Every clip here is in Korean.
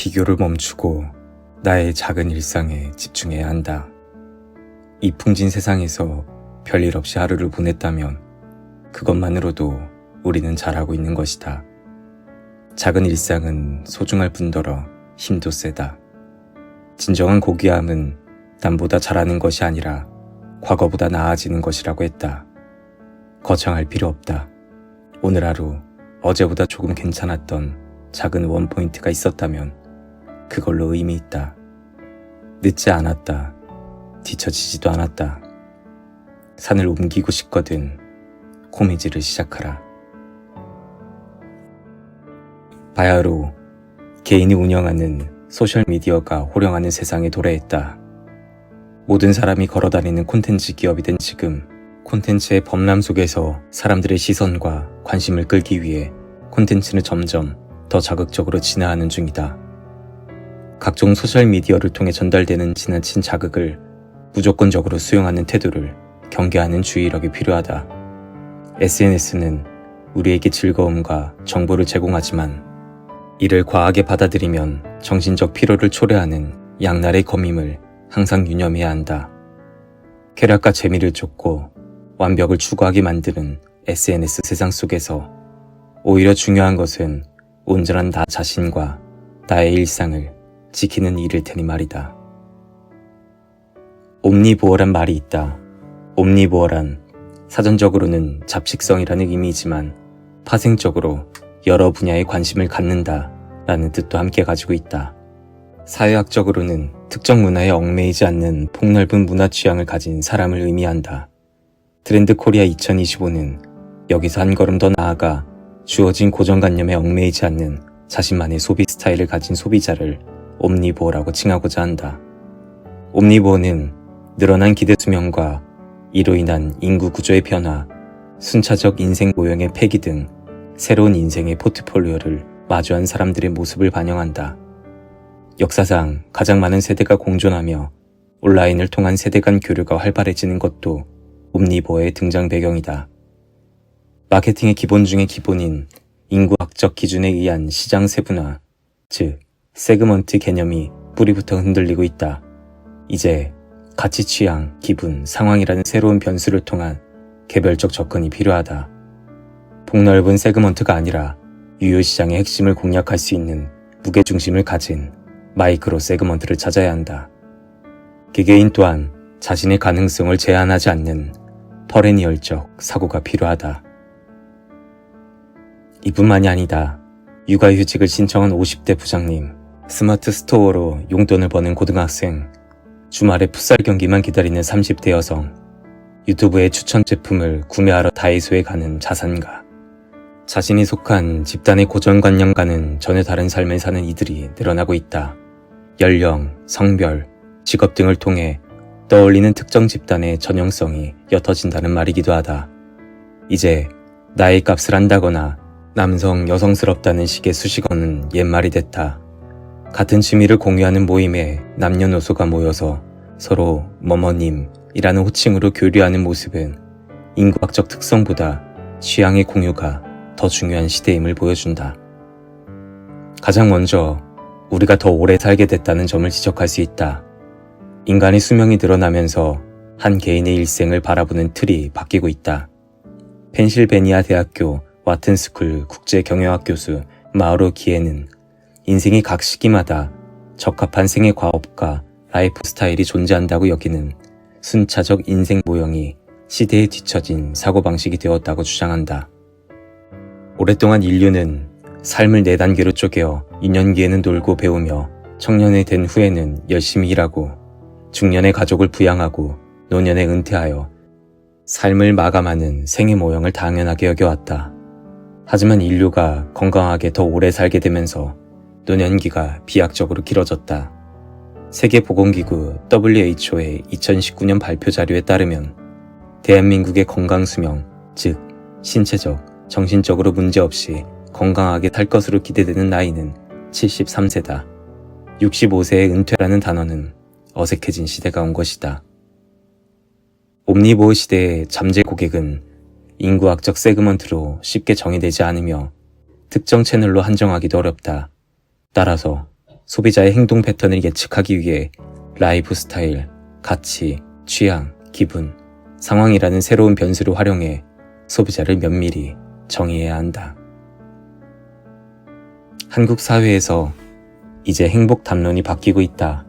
비교를 멈추고 나의 작은 일상에 집중해야 한다. 이 풍진 세상에서 별일 없이 하루를 보냈다면 그것만으로도 우리는 잘하고 있는 것이다. 작은 일상은 소중할 뿐더러 힘도 세다. 진정한 고귀함은 남보다 잘하는 것이 아니라 과거보다 나아지는 것이라고 했다. 거창할 필요 없다. 오늘 하루 어제보다 조금 괜찮았던 작은 원포인트가 있었다면 그걸로 의미 있다. 늦지 않았다. 뒤처지지도 않았다. 산을 옮기고 싶거든 코미지를 시작하라. 바야흐로 개인이 운영하는 소셜미디어가 호령하는 세상에 도래했다. 모든 사람이 걸어다니는 콘텐츠 기업이 된 지금 콘텐츠의 범람 속에서 사람들의 시선과 관심을 끌기 위해 콘텐츠는 점점 더 자극적으로 진화하는 중이다. 각종 소셜미디어를 통해 전달되는 지나친 자극을 무조건적으로 수용하는 태도를 경계하는 주의력이 필요하다. SNS는 우리에게 즐거움과 정보를 제공하지만 이를 과하게 받아들이면 정신적 피로를 초래하는 양날의 검임을 항상 유념해야 한다. 쾌락과 재미를 쫓고 완벽을 추구하게 만드는 SNS 세상 속에서 오히려 중요한 것은 온전한 나 자신과 나의 일상을 지키는 일일 테니 말이다. 옴니보어란 말이 있다. 옴니보어란 사전적으로는 잡식성이라는 의미이지만 파생적으로 여러 분야에 관심을 갖는다 라는 뜻도 함께 가지고 있다. 사회학적으로는 특정 문화에 얽매이지 않는 폭넓은 문화 취향을 가진 사람을 의미한다. 트렌드 코리아 2025는 여기서 한 걸음 더 나아가 주어진 고정관념에 얽매이지 않는 자신만의 소비 스타일을 가진 소비자를 옴니보어라고 칭하고자 한다. 옴니보어는 늘어난 기대 수명과 이로 인한 인구 구조의 변화, 순차적 인생 모형의 폐기 등 새로운 인생의 포트폴리오를 마주한 사람들의 모습을 반영한다. 역사상 가장 많은 세대가 공존하며 온라인을 통한 세대 간 교류가 활발해지는 것도 옴니보어의 등장 배경이다. 마케팅의 기본 중의 기본인 인구학적 기준에 의한 시장 세분화, 즉 세그먼트 개념이 뿌리부터 흔들리고 있다. 이제 가치 취향, 기분, 상황이라는 새로운 변수를 통한 개별적 접근이 필요하다. 폭넓은 세그먼트가 아니라 유효 시장의 핵심을 공략할 수 있는 무게중심을 가진 마이크로 세그먼트를 찾아야 한다. 개개인 또한 자신의 가능성을 제한하지 않는 퍼레니얼적 사고가 필요하다. 이뿐만이 아니다. 육아휴직을 신청한 50대 부장님, 스마트 스토어로 용돈을 버는 고등학생, 주말에 풋살 경기만 기다리는 30대 여성, 유튜브의 추천 제품을 구매하러 다이소에 가는 자산가, 자신이 속한 집단의 고정관념과는 전혀 다른 삶을 사는 이들이 늘어나고 있다. 연령, 성별, 직업 등을 통해 떠올리는 특정 집단의 전형성이 옅어진다는 말이기도 하다. 이제 나의 값을 한다거나 남성, 여성스럽다는 식의 수식어는 옛말이 됐다. 같은 취미를 공유하는 모임에 남녀노소가 모여서 서로 뭐뭐님이라는 호칭으로 교류하는 모습은 인구학적 특성보다 취향의 공유가 더 중요한 시대임을 보여준다. 가장 먼저 우리가 더 오래 살게 됐다는 점을 지적할 수 있다. 인간의 수명이 늘어나면서 한 개인의 일생을 바라보는 틀이 바뀌고 있다. 펜실베니아 대학교 와튼스쿨 국제경영학 교수 마우로 기에는 인생이 각 시기마다 적합한 생애 과업과 라이프 스타일이 존재한다고 여기는 순차적 인생 모형이 시대에 뒤처진 사고방식이 되었다고 주장한다. 오랫동안 인류는 삶을 4단계로 쪼개어 유년기에는 놀고 배우며 청년이 된 후에는 열심히 일하고 중년에 가족을 부양하고 노년에 은퇴하여 삶을 마감하는 생애 모형을 당연하게 여겨왔다. 하지만 인류가 건강하게 더 오래 살게 되면서 노년기가 비약적으로 길어졌다. 세계보건기구 WHO의 2019년 발표 자료에 따르면 대한민국의 건강수명, 즉 신체적, 정신적으로 문제없이 건강하게 살 것으로 기대되는 나이는 73세다. 65세의 은퇴라는 단어는 어색해진 시대가 온 것이다. 옴니보어 시대의 잠재 고객은 인구학적 세그먼트로 쉽게 정의되지 않으며 특정 채널로 한정하기도 어렵다. 따라서 소비자의 행동 패턴을 예측하기 위해 라이프 스타일, 가치, 취향, 기분, 상황이라는 새로운 변수를 활용해 소비자를 면밀히 정의해야 한다. 한국 사회에서 이제 행복 담론이 바뀌고 있다.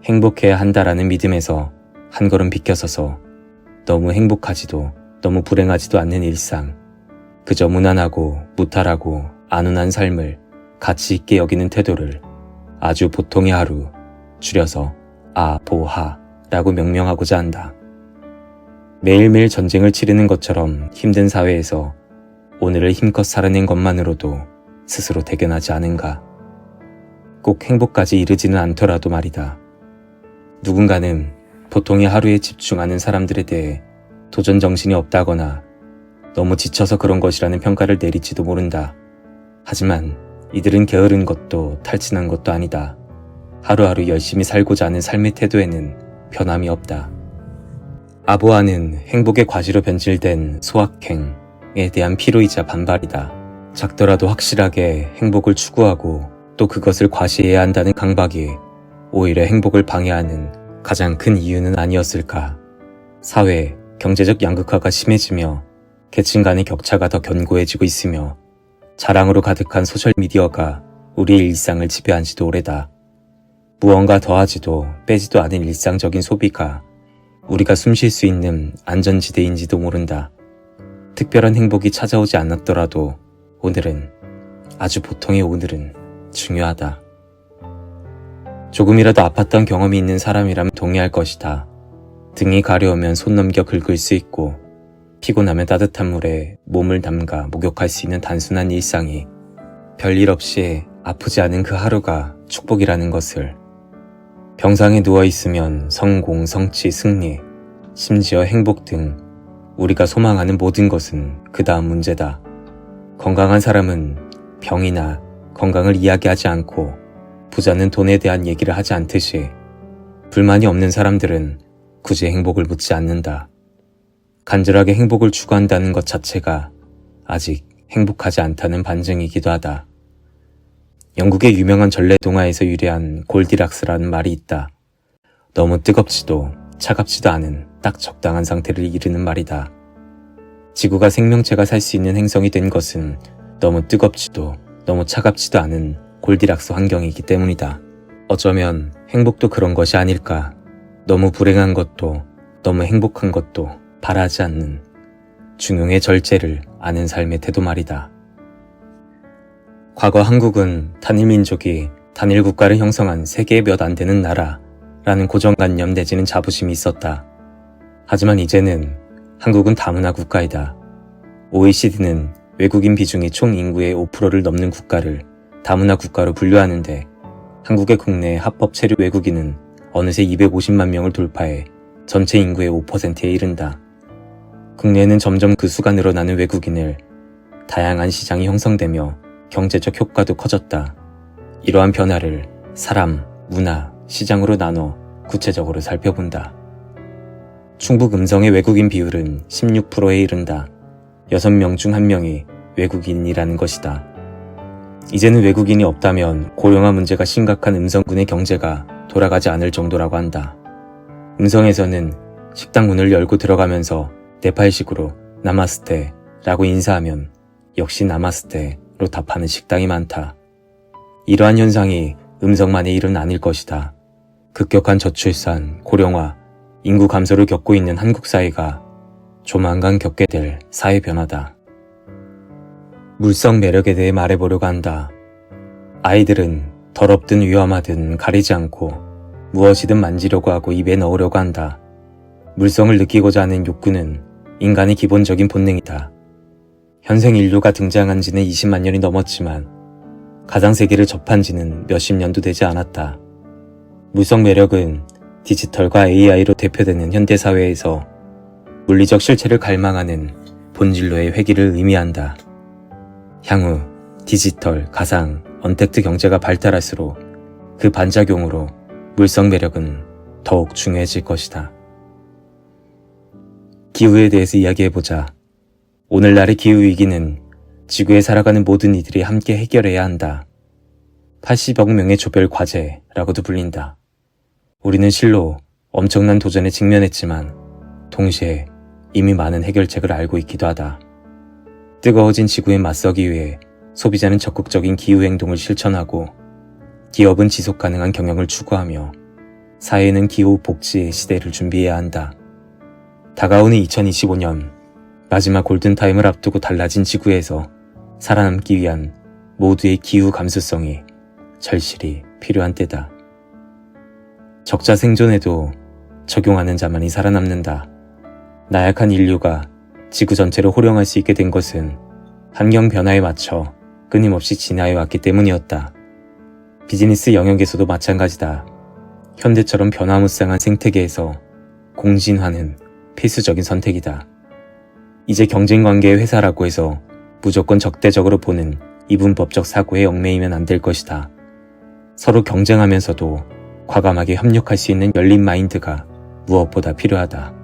행복해야 한다라는 믿음에서 한 걸음 비껴서서 너무 행복하지도 너무 불행하지도 않는 일상, 그저 무난하고 무탈하고 안온한 삶을 가치 있게 여기는 태도를 아주 보통의 하루, 줄여서 아보하라고 명명하고자 한다. 매일매일 전쟁을 치르는 것처럼 힘든 사회에서 오늘을 힘껏 살아낸 것만으로도 스스로 대견하지 않은가. 꼭 행복까지 이르지는 않더라도 말이다. 누군가는 보통의 하루에 집중하는 사람들에 대해 도전 정신이 없다거나 너무 지쳐서 그런 것이라는 평가를 내릴지도 모른다. 하지만 이들은 게으른 것도 탈진한 것도 아니다. 하루하루 열심히 살고자 하는 삶의 태도에는 변함이 없다. 아보아는 행복의 과시로 변질된 소확행에 대한 피로이자 반발이다. 작더라도 확실하게 행복을 추구하고 또 그것을 과시해야 한다는 강박이 오히려 행복을 방해하는 가장 큰 이유는 아니었을까. 사회, 경제적 양극화가 심해지며 계층 간의 격차가 더 견고해지고 있으며 자랑으로 가득한 소셜미디어가 우리의 일상을 지배한 지도 오래다. 무언가 더하지도 빼지도 않은 일상적인 소비가 우리가 숨 쉴 수 있는 안전지대인지도 모른다. 특별한 행복이 찾아오지 않았더라도 오늘은, 아주 보통의 오늘은 중요하다. 조금이라도 아팠던 경험이 있는 사람이라면 동의할 것이다. 등이 가려우면 손 넘겨 긁을 수 있고 피곤하면 따뜻한 물에 몸을 담가 목욕할 수 있는 단순한 일상이 별일 없이 아프지 않은 그 하루가 축복이라는 것을, 병상에 누워있으면 성공, 성취, 승리, 심지어 행복 등 우리가 소망하는 모든 것은 그 다음 문제다. 건강한 사람은 병이나 건강을 이야기하지 않고 부자는 돈에 대한 얘기를 하지 않듯이 불만이 없는 사람들은 굳이 행복을 묻지 않는다. 간절하게 행복을 추구한다는 것 자체가 아직 행복하지 않다는 반증이기도 하다. 영국의 유명한 전래 동화에서 유래한 골디락스라는 말이 있다. 너무 뜨겁지도 차갑지도 않은 딱 적당한 상태를 이르는 말이다. 지구가 생명체가 살 수 있는 행성이 된 것은 너무 뜨겁지도 너무 차갑지도 않은 골디락스 환경이기 때문이다. 어쩌면 행복도 그런 것이 아닐까. 너무 불행한 것도 너무 행복한 것도 바라지 않는 중용의 절제를 아는 삶의 태도 말이다. 과거 한국은 단일민족이 단일 국가를 형성한 세계에 몇 안 되는 나라라는 고정관념 내지는 자부심이 있었다. 하지만 이제는 한국은 다문화 국가이다. OECD는 외국인 비중이 총 인구의 5%를 넘는 국가를 다문화 국가로 분류하는데 한국의 국내 합법 체류 외국인은 어느새 250만 명을 돌파해 전체 인구의 5%에 이른다. 국내에는 점점 그 수가 늘어나는 외국인을 다양한 시장이 형성되며 경제적 효과도 커졌다. 이러한 변화를 사람, 문화, 시장으로 나눠 구체적으로 살펴본다. 충북 음성의 외국인 비율은 16%에 이른다. 6명 중 1명이 외국인이라는 것이다. 이제는 외국인이 없다면 고령화 문제가 심각한 음성군의 경제가 돌아가지 않을 정도라고 한다. 음성에서는 식당 문을 열고 들어가면서 네팔식으로 나마스테라고 인사하면 역시 나마스테로 답하는 식당이 많다. 이러한 현상이 음성만의 일은 아닐 것이다. 급격한 저출산, 고령화, 인구 감소를 겪고 있는 한국 사회가 조만간 겪게 될 사회 변화다. 물성 매력에 대해 말해보려고 한다. 아이들은 더럽든 위험하든 가리지 않고 무엇이든 만지려고 하고 입에 넣으려고 한다. 물성을 느끼고자 하는 욕구는 인간의 기본적인 본능이다. 현생 인류가 등장한 지는 20만 년이 넘었지만 가상세계를 접한 지는 몇십 년도 되지 않았다. 물성 매력은 디지털과 AI로 대표되는 현대사회에서 물리적 실체를 갈망하는 본질로의 회귀를 의미한다. 향후 디지털, 가상, 언택트 경제가 발달할수록 그 반작용으로 물성 매력은 더욱 중요해질 것이다. 기후에 대해서 이야기해보자. 오늘날의 기후위기는 지구에 살아가는 모든 이들이 함께 해결해야 한다. 80억 명의 조별 과제라고도 불린다. 우리는 실로 엄청난 도전에 직면했지만 동시에 이미 많은 해결책을 알고 있기도 하다. 뜨거워진 지구에 맞서기 위해 소비자는 적극적인 기후행동을 실천하고 기업은 지속가능한 경영을 추구하며 사회는 기후 복지의 시대를 준비해야 한다. 다가오는 2025년 마지막 골든타임을 앞두고 달라진 지구에서 살아남기 위한 모두의 기후 감수성이 절실히 필요한 때다. 적자 생존에도 적용하는 자만이 살아남는다. 나약한 인류가 지구 전체를 호령할 수 있게 된 것은 환경 변화에 맞춰 끊임없이 진화해왔기 때문이었다. 비즈니스 영역에서도 마찬가지다. 현대처럼 변화무쌍한 생태계에서 공진화는 필수적인 선택이다. 이제 경쟁관계의 회사라고 해서 무조건 적대적으로 보는 이분법적 사고에 얽매이면 안 될 것이다. 서로 경쟁하면서도 과감하게 협력할 수 있는 열린 마인드가 무엇보다 필요하다.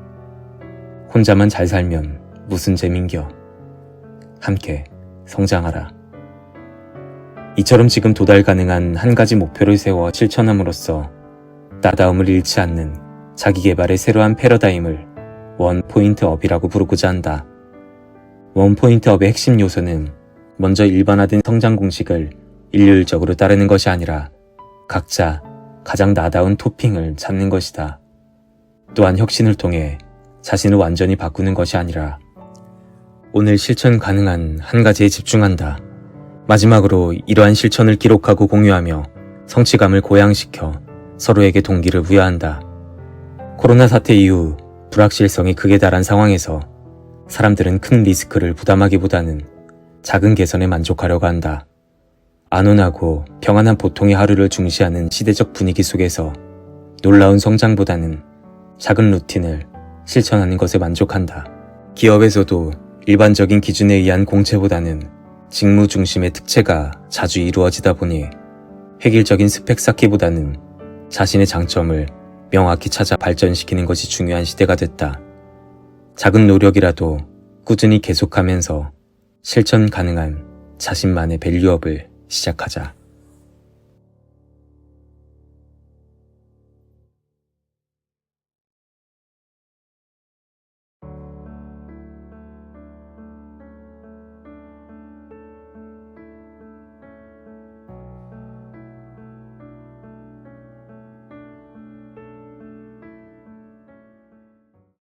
혼자만 잘 살면 무슨 재민겨. 함께 성장하라. 이처럼 지금 도달 가능한 한 가지 목표를 세워 실천함으로써 나다움을 잃지 않는 자기개발의 새로운 패러다임을 원포인트업이라고 부르고자 한다. 원포인트업의 핵심 요소는 먼저 일반화된 성장 공식을 일률적으로 따르는 것이 아니라 각자 가장 나다운 토핑을 찾는 것이다. 또한 혁신을 통해 자신을 완전히 바꾸는 것이 아니라 오늘 실천 가능한 한 가지에 집중한다. 마지막으로 이러한 실천을 기록하고 공유하며 성취감을 고양시켜 서로에게 동기를 부여한다. 코로나 사태 이후 불확실성이 극에 달한 상황에서 사람들은 큰 리스크를 부담하기보다는 작은 개선에 만족하려고 한다. 안온하고 평안한 보통의 하루를 중시하는 시대적 분위기 속에서 놀라운 성장보다는 작은 루틴을 실천하는 것에 만족한다. 기업에서도 일반적인 기준에 의한 공채보다는 직무 중심의 특채가 자주 이루어지다 보니 획일적인 스펙 쌓기보다는 자신의 장점을 명확히 찾아 발전시키는 것이 중요한 시대가 됐다. 작은 노력이라도 꾸준히 계속하면서 실천 가능한 자신만의 밸류업을 시작하자.